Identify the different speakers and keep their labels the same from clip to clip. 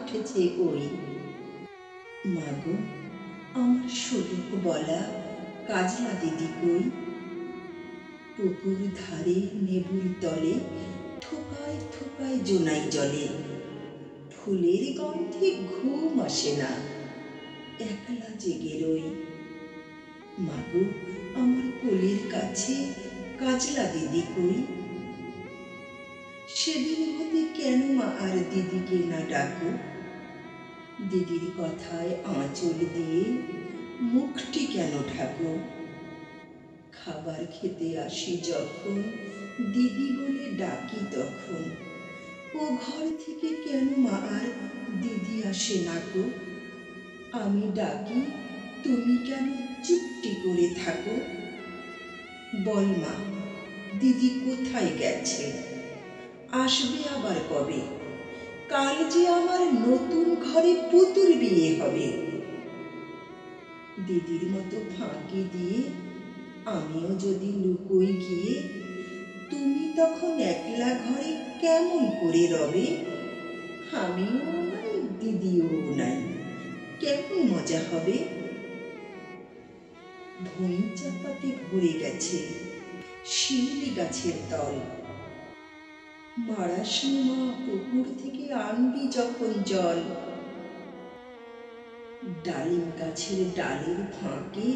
Speaker 1: উঠেছে ওই। মাগো, আমার শোলক বলা কাজলা দিদি কই? পুকুর ধারে নেবুর তলে থোকায় থোকায় জোনাই জলে। ফুলের গন্ধে ঘুম আসে না, একলা জেগে রই। মাগো, আমার কোলের কাছে কাজলা দিদি কই? সেদিন হতে কেন মা আর দিদিকে না ডাকো? দিদির কথায় আঁচল দিয়ে মুখটি কেন ঢাকো? খাবার খেতে আসি যখন দিদি বলে ডাকি তখন ও ঘর থেকে কেন মা আর দিদি আসে না গো? আমি ডাকি, তুমি কেন চুপটি করে থাকো? বল মা, দিদি কোথায় গেছে? আসবে আবার কবে? কাল যে আমার নতুন ঘরে পুতুল বিয়ে হবে। দিদির মতো ফাঁকি দিয়ে আমিও যদি লুকোই গিয়ে, তুমি তখন একলা ঘরে কেমন করে রবে? আমিও নাই, দিদিও নাই, কেমন মজা হবে? ভুঁই চাপাতে ভরে গেছে শিউলি গাছের তল। মারাসনি মা, পুকুর থেকে আনবি যখন জল। ডালিম গাছের ডালের ফাঁকে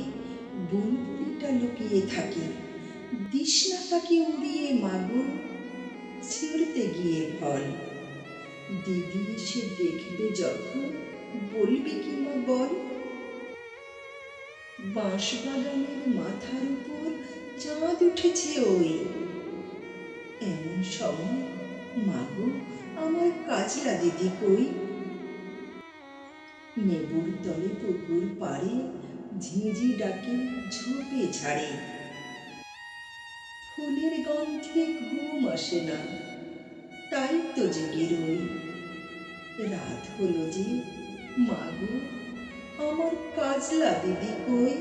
Speaker 1: বুলবুলিটা লুকিয়ে থাকে, দিস না তাকে উড়িয়ে মাগো, ছিঁড়তে গিয়ে ফল। দিদি এসে দেখবে যখন, বলবে কি মা বল? বাঁশবাগানের মাথার উপর চাঁদ উঠেছে ওই। এমন সময় মাগো, আমার কাজলা দিদি কই? নেবুর তলে পুকুর পাড়ে ঝিঁঝি ডাকে ঝোপে ঝাড়ে। ফুলের গন্ধে ঘুম আসে না, তাই তো জেগে রই। রাত হলো যে, মাগো, আমার কাজলা দিদি কই?